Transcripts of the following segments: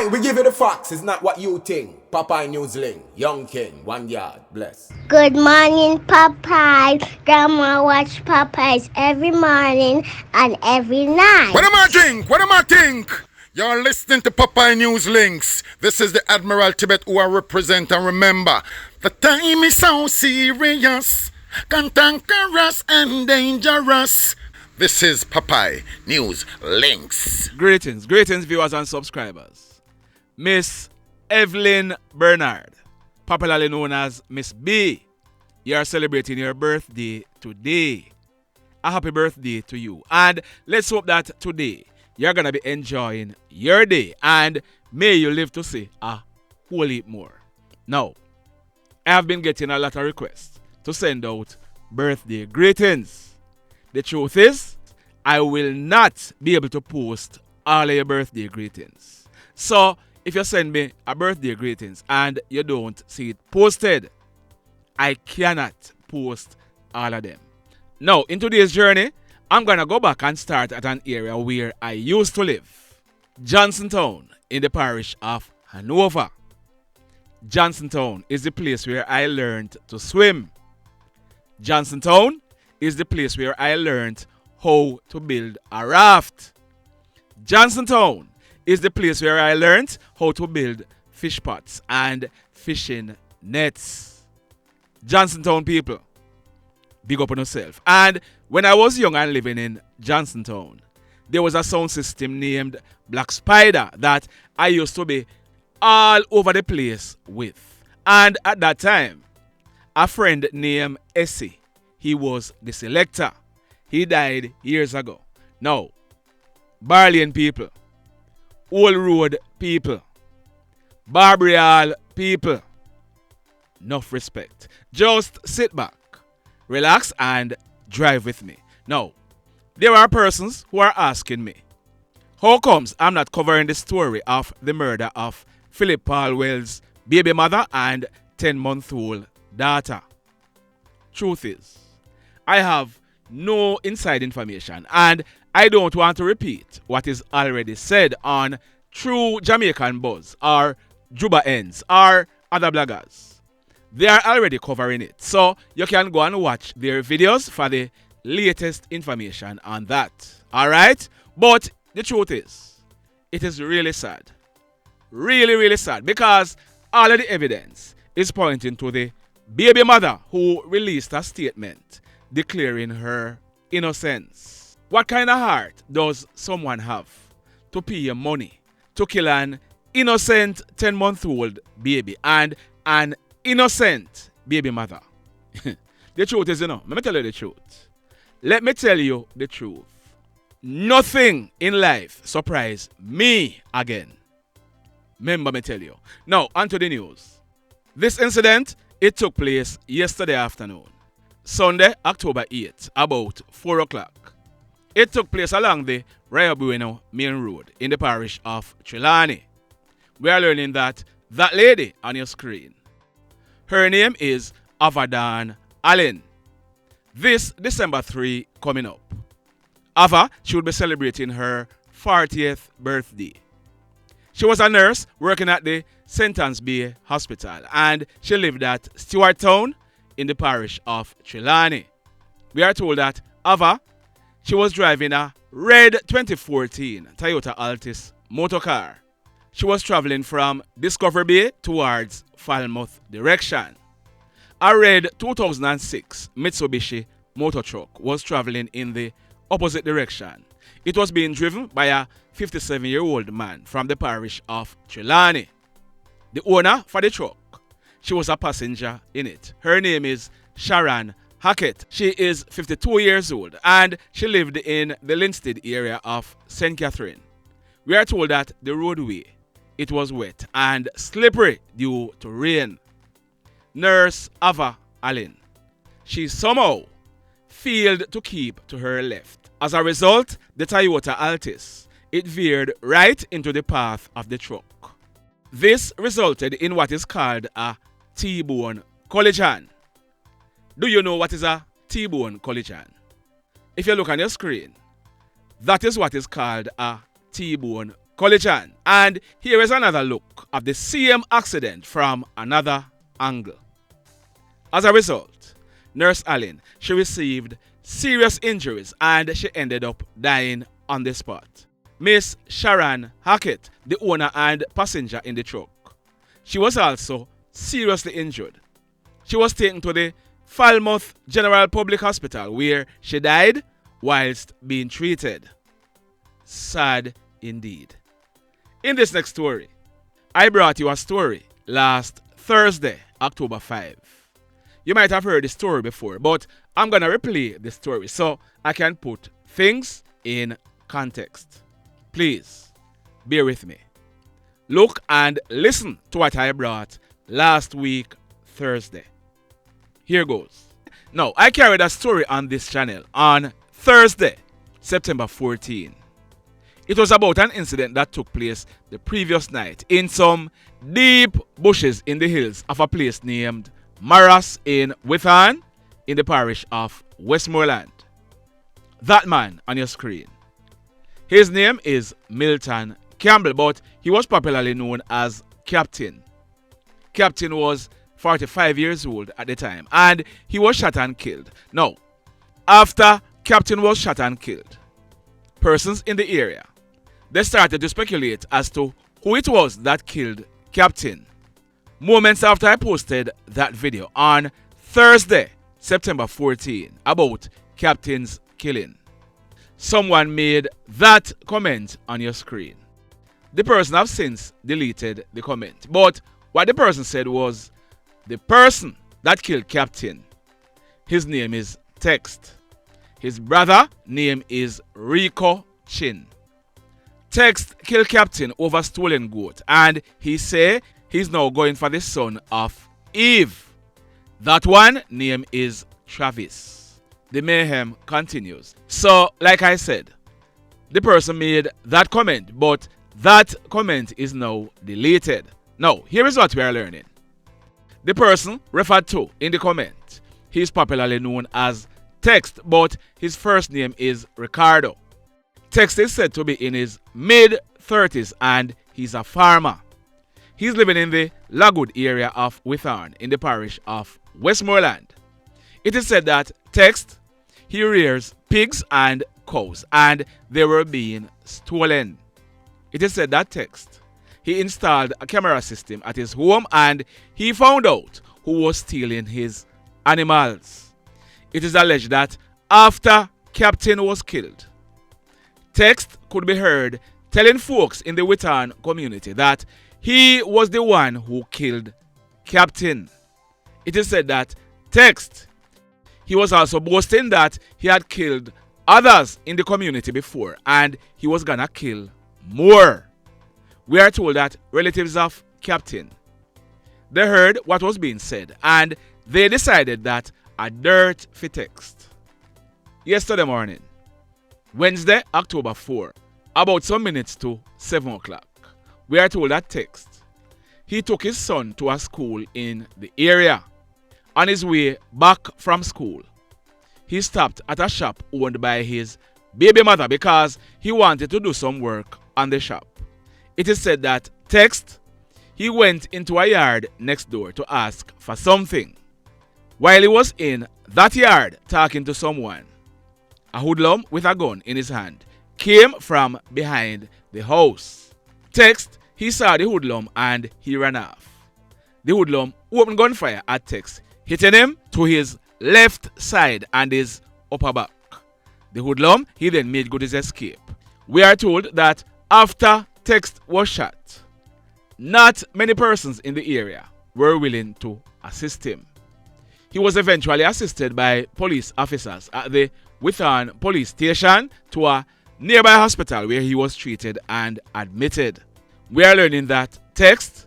Aye, we give you the facts. It's not what you think. Popeye Newsling, Young King, 1 yard, bless. Good morning, Popeye. Grandma watch Popeyes every morning and every night. What am I drink? What am I think? You're listening to Popeye News Links. This is the Admiral Tibet who I represent, and remember, the time is so serious, cantankerous and dangerous. This is Popeye News Links. Greetings viewers and subscribers. Miss Evelyn Bernard, popularly known as Miss B, you are celebrating your birthday today. A happy birthday to you. And let's hope that today you're going to be enjoying your day and may you live to see a whole heap more. Now, I have been getting a lot of requests to send out birthday greetings. The truth is, I will not be able to post all of your birthday greetings. So, if you send me a birthday greetings and you don't see it posted, I cannot post all of them. Now, in today's journey, I'm going to go back and start at an area where I used to live. Johnsontown in the parish of Hanover. Johnsontown is the place where I learned to swim. Johnsontown is the place where I learned how to build a raft. Johnsontown is the place where I learned how to build fish pots and fishing nets. Johnsontown people, big up on yourself. And when I was young and living in Johnsontown, there was a sound system named Black Spider that I used to be all over the place with. And at that time, a friend named Essie, he was the selector. He died years ago. Now, Barlian people, Old Road people, Barbary Hall people, enough respect. Just sit back, relax and drive with me. Now, there are persons who are asking me, how comes I'm not covering the story of the murder of Philip Palwell's baby mother and 10-month-old daughter? Truth is, I have no inside information and I don't want to repeat what is already said on True Jamaican Buzz or Juba Ends or other bloggers. They are already covering it, so you can go and watch their videos for the latest information on that. Alright? But the truth is, it is really sad. Really sad, because all of the evidence is pointing to the baby mother who released a statement declaring her innocence. What kind of heart does someone have to pay money to kill an innocent 10-month-old baby and an innocent baby mother? The truth is, let me tell you the truth. Let me tell you the truth. Nothing in life surprised me again. Remember me tell you. Now, onto the news. This incident, it took place yesterday afternoon. Sunday, October 8th, about 4 o'clock. It took place along the Rio Bueno main road in the parish of Trelawny. We are learning that lady on your screen, her name is Ava-Daun Allen. This December 3 coming up. Ava, she would be celebrating her 40th birthday. She was a nurse working at the St. Anne's Bay Hospital and she lived at Stewarttown in the parish of Trelawny. We are told that Ava, she was driving a red 2014 Toyota Altis motor car. She was traveling from Discovery Bay towards Falmouth direction. A red 2006 Mitsubishi motor truck was traveling in the opposite direction. It was being driven by a 57-year-old man from the parish of Trelawny. The owner for the truck, she was a passenger in it. Her name is Sharon Hackett. She is 52 years old and she lived in the Linstead area of St. Catherine. We are told that the roadway, it was wet and slippery due to rain. Nurse Ava Allen, she somehow failed to keep to her left. As a result, the Toyota Altis, it veered right into the path of the truck. This resulted in what is called a T-bone collision. Do you know what is a T-bone collision? If you look on your screen, that is what is called a T-bone collision. And here is another look at the same accident from another angle. As a result, Nurse Allen, she received serious injuries and she ended up dying on the spot. Miss Sharon Hackett, the owner and passenger in the truck, she was also seriously injured. She was taken to the Falmouth General Public Hospital where she died whilst being treated. Sad indeed. In this next story, I brought you a story last Thursday, October 5. You might have heard the story before, but I'm going to replay the story so I can put things in context. Please, bear with me. Look and listen to what I brought last week, Thursday. Here goes. Now, I carried a story on this channel on Thursday, September 14. It was about an incident that took place the previous night in some deep bushes in the hills of a place named Maras in Withan in the parish of Westmoreland. That man on your screen, his name is Milton Campbell, but he was popularly known as Captain. Captain was 45 years old at the time and he was shot and killed. Now, after Captain was shot and killed, persons in the area, they started to speculate as to who it was that killed Captain. Moments after I posted that video on Thursday, September 14, about Captain's killing, someone made that comment on your screen. The person have since deleted the comment, but what the person said was, the person that killed Captain, his name is Text. His brother name is Rico Chin. Text killed Captain over stolen goat and he say he's now going for the son of Eve. That one name is Travis. The mayhem continues. So, like I said, the person made that comment, but that comment is now deleted. Now, here is what we are learning. The person referred to in the comment, he is popularly known as Text, but his first name is Ricardo. Text is said to be in his mid-30s and he's a farmer. He's living in the Lagwood area of Withan in the parish of Westmoreland. It is said that Text, he rears pigs and cows and they were being stolen. It is said that Text, he installed a camera system at his home and he found out who was stealing his animals. It is alleged that after Captain was killed, Text could be heard telling folks in the Withan community that he was the one who killed Captain. It is said that Text, he was also boasting that he had killed others in the community before and he was gonna kill more. We are told that relatives of Captain, they heard what was being said and they decided that a dirt for Text. Yesterday morning, Wednesday, October 4, about some minutes to 7 o'clock, we are told that Text, he took his son to a school in the area. On his way back from school, he stopped at a shop owned by his baby mother because he wanted to do some work on the shop. It is said that Text, he went into a yard next door to ask for something. While he was in that yard talking to someone, a hoodlum with a gun in his hand came from behind the house. Text, he saw the hoodlum and he ran off. The hoodlum opened gunfire at Text, hitting him to his left side and his upper back. The hoodlum, he then made good his escape. We are told that after Text was shot, not many persons in the area were willing to assist him. He was eventually assisted by police officers at the Withan police station to a nearby hospital where he was treated and admitted. We are learning that Text,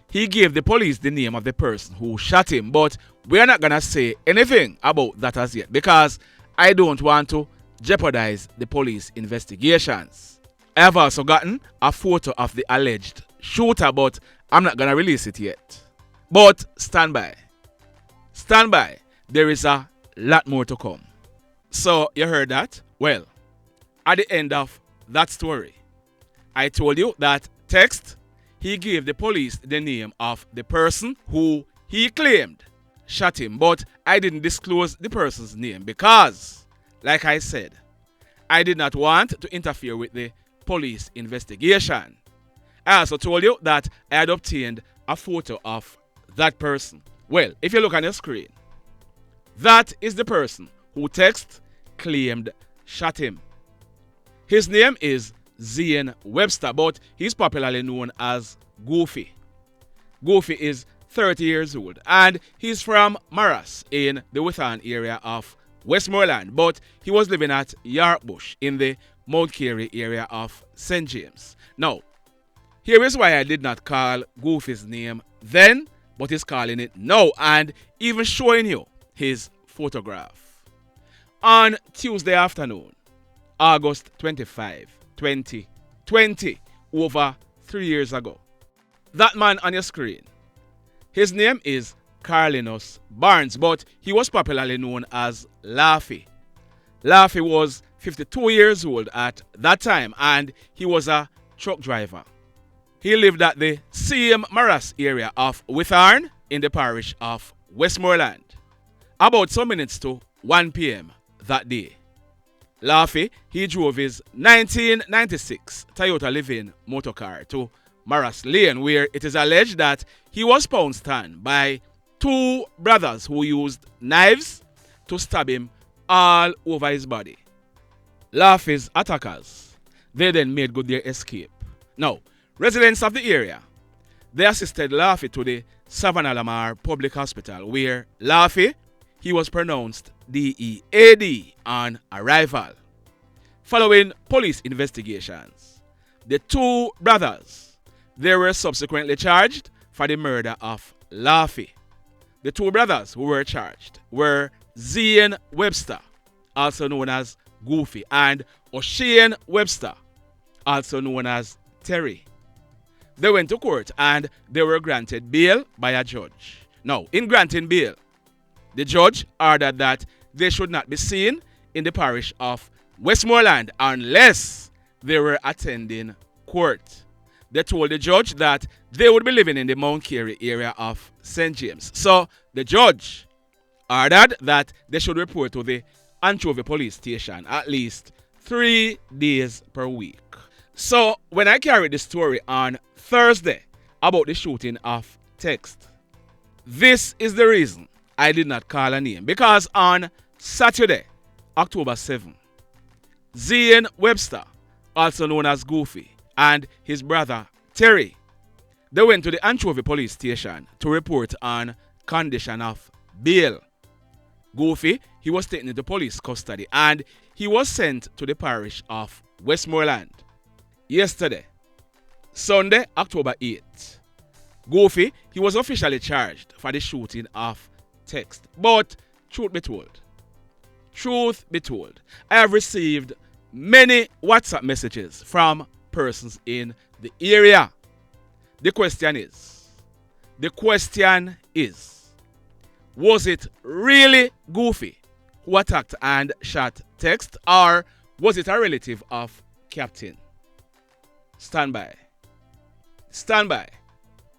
he gave the police the name of the person who shot him, but we are not going to say anything about that as yet because I don't want to jeopardize the police investigations. I have also gotten a photo of the alleged shooter, but I'm not going to release it yet. But stand by. Stand by. There is a lot more to come. So, you heard that? Well, at the end of that story, I told you that text, he gave the police the name of the person who he claimed shot him, but I didn't disclose the person's name because, like I said, I did not want to interfere with the police investigation. I also told you that I had obtained a photo of that person. Well, if you look on your screen, that is the person who text claimed shot him. His name is Zane Webster, but he's popularly known as Goofy. Goofy is 30 years old and he's from Maras in the Witham area of Westmoreland, but he was living at Yarbush in the Mount Carey area of St. James. Now, here is why I did not call Goofy's name then, but he's calling it now and even showing you his photograph. On Tuesday afternoon, August 25, 2020, over 3 years ago. That man on your screen, his name is Karlenus Barnes, but he was popularly known as Laughie. Laughie was 52 years old at that time and he was a truck driver. He lived at the same Maras area of Witham in the parish of Westmoreland. About some minutes to 1 p.m. that day. Laughie, he drove his 1996 Toyota Living motorcar to Maras Lane, where it is alleged that he was pounced on by two brothers who used knives to stab him all over his body. Laughie's attackers, they then made good their escape. Now, residents of the area, they assisted Laughie to the Savannah Lamar Public Hospital, where Laughie, he was pronounced DEAD on arrival. Following police investigations, the two brothers, they were subsequently charged for the murder of Laughie. The two brothers who were charged were Zane Webster, also known as Goofy, and Oshane Webster, also known as Terry. They went to court and they were granted bail by a judge. Now, in granting bail, the judge ordered that they should not be seen in the parish of Westmoreland unless they were attending court. They told the judge that they would be living in the Mount Carey area of St. James. So the judge ordered that they should report to the Anchovy police station at least 3 days per week. So when I carried the story on Thursday about the shooting of Text, this is the reason I did not call a name, because on Saturday, October 7, Zane Webster, also known as Goofy, and his brother Terry, they went to the Anchovy police station to report on condition of bail. Goofy, he was taken into police custody and he was sent to the parish of Westmoreland. Yesterday, Sunday, October 8th, Goofy, he was officially charged for the shooting of Text. But truth be told, I have received many WhatsApp messages from persons in the area. The question is, was it really Goofy who attacked and shot Text, or was it a relative of Captain? Stand by.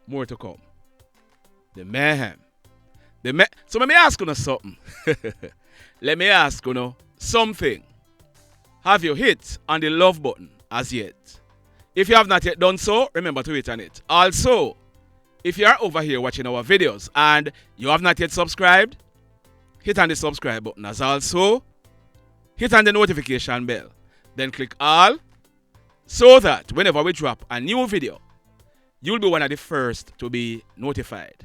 More to come. The mayhem. So let me ask you something. Let me ask you something. Have you hit on the love button as yet? If you have not yet done so, remember to hit on it. Also, if you are over here watching our videos and you have not yet subscribed, hit on the subscribe button, as also hit on the notification bell. Then click all, so that whenever we drop a new video, you'll be one of the first to be notified.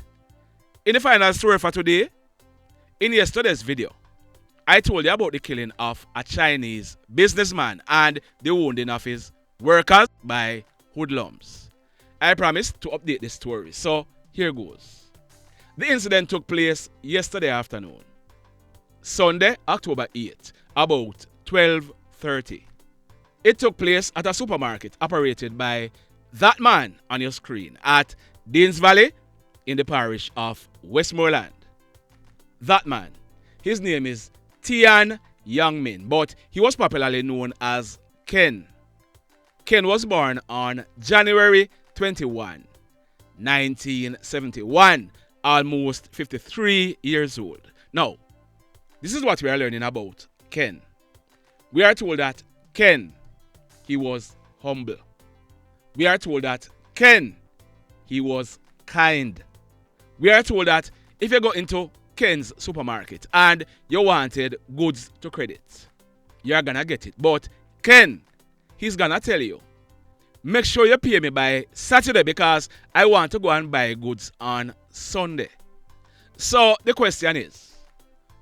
In the final story for today, in yesterday's video, I told you about the killing of a Chinese businessman and the wounding of his workers by Hoodlums. I promised to update the story, so here goes. The incident took place yesterday afternoon, Sunday, October 8th, about 12:30. It took place at a supermarket operated by that man on your screen at Deans Valley in the parish of Westmoreland. That man, his name is Tian Yongming, but he was popularly known as Ken. Ken was born on January 21, 1971, almost 53 years old. Now, this is what we are learning about Ken. We are told that Ken, he was humble. We are told that Ken, he was kind. We are told that if you go into Ken's supermarket and you wanted goods to credit, you're gonna get it. But Ken, he's gonna tell you, make sure you pay me by Saturday because I want to go and buy goods on Sunday. So the question is,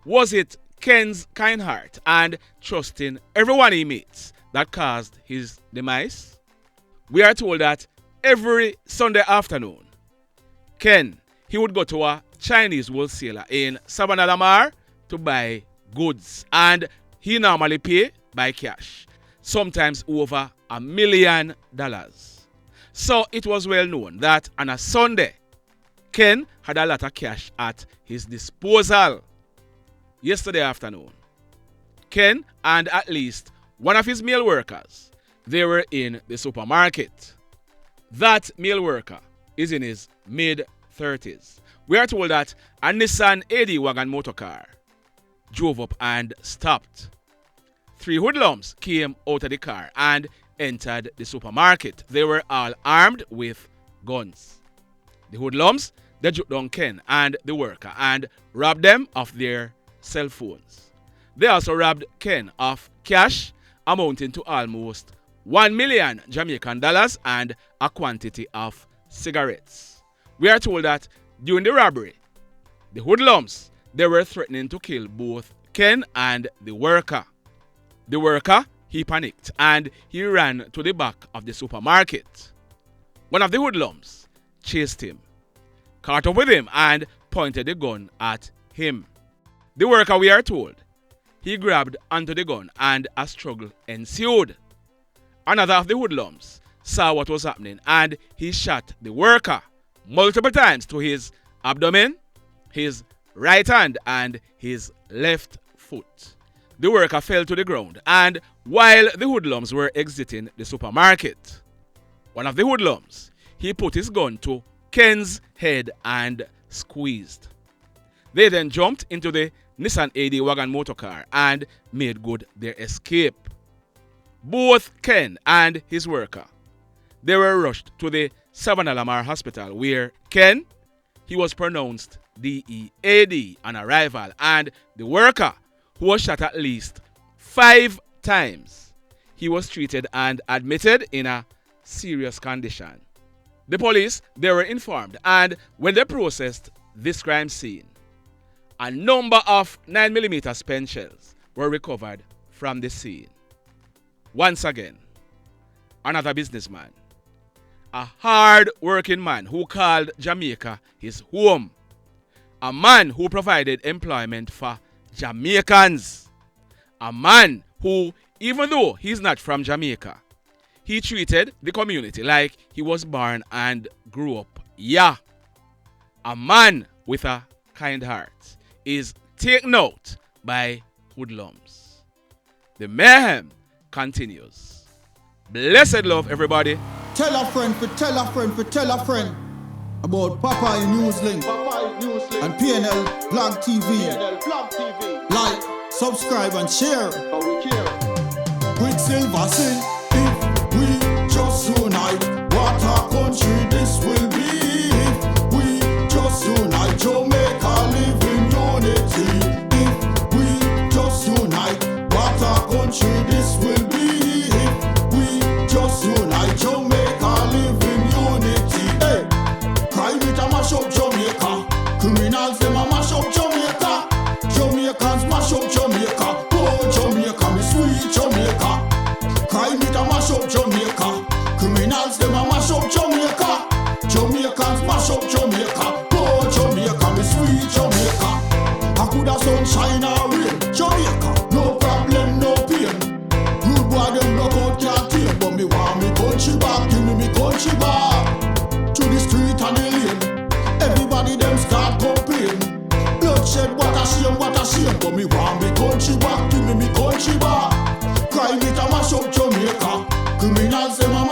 was it Ken's kind heart and trusting everyone he meets that caused his demise? We are told that every Sunday afternoon, Ken, he would go to a Chinese wholesaler in Savannah Lamar to buy goods, and he normally pay by cash, sometimes over $1 million. So it was well known that on a Sunday, Ken had a lot of cash at his disposal. Yesterday afternoon, Ken and at least one of his male workers, they were in the supermarket. That male worker is in his mid-30s. We are told that a Nissan AD wagon motor car drove up and stopped. 3 hoodlums came out of the car and entered the supermarket. They were all armed with guns. The hoodlums, they took down Ken and the worker and robbed them of their cell phones. They also robbed Ken of cash amounting to almost $1 million Jamaican dollars and a quantity of cigarettes. We are told that during the robbery, the hoodlums, they were threatening to kill both Ken and the worker. The worker, he panicked and he ran to the back of the supermarket. One of the hoodlums chased him, caught up with him and pointed the gun at him. The worker, we are told, he grabbed onto the gun and a struggle ensued. Another of the hoodlums saw what was happening and he shot the worker multiple times to his abdomen, his right hand and his left foot. The worker fell to the ground, and while the hoodlums were exiting the supermarket, one of the hoodlums, he put his gun to Ken's head and squeezed. They then jumped into the Nissan AD wagon motor car and made good their escape. Both Ken and his worker, they were rushed to the Savannah Lamar Hospital, where Ken, he was pronounced DEAD on arrival, and the worker, who was shot at least 5 times, he was treated and admitted in a serious condition. The police, they were informed, and when they processed this crime scene, a number of 9mm spent shells were recovered from the scene. Once again, another businessman, a hard-working man who called Jamaica his home, a man who provided employment for Jamaicans, a man who, even though he's not from Jamaica, he treated the community like he was born and grew up. Yeah, a man with a kind heart is taken out by hoodlums. The mayhem continues. Blessed love, everybody. Tell a friend for tell a friend for tell a friend about Papa Newslink and KlLL Blog TV. Like, subscribe and share. Quicksilver sing, if we just unite, what a country this will be. If we just unite, Jamaica live in unity. If we just unite, what a country this will be. If we just unite, Jamaica live in unity. Hey, crime it a mash up Jamaica. Criminals them a mash up Jamaica. Jamaicans mash up Jamaica. Oh Jamaica, me sweet Jamaica. Crime it a mash up Jamaica. Criminals them a mash up Jamaica. Jamaicans mash up Jamaica. Oh Jamaica, me sweet Jamaica. I coulda sunshine or rain. Jamaica, no problem, no pain. Rude boy them knock out can't tame, but me want me country back. Give me country back. To the street and the lane. Everybody them start complain. Bloodshed, what a shame, but me want me country back. Give me country back. Crime it a mash up Jamaica. Criminals them a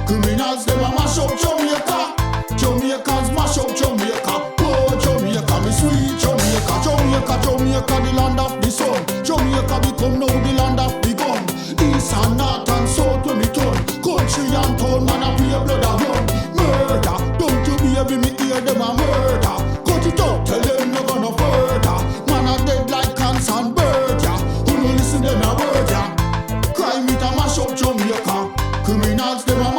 Criminals them a mash up Jamaica. Jamaicans mash up Jamaica. Oh Jamaica, me sweet Jamaica. Jamaica, Jamaica, the land of the sun. Jamaica become now the land of the gun. East and north and south when me turn. Country and town, man a pay blood a run. Murder, don't you baby me hear them a murder. Cut it out, tell them no gonna further. Man a dead like cans and bird, yeah. Who no listen them a word, yeah. Crime it a mash up Jamaica. Criminals them a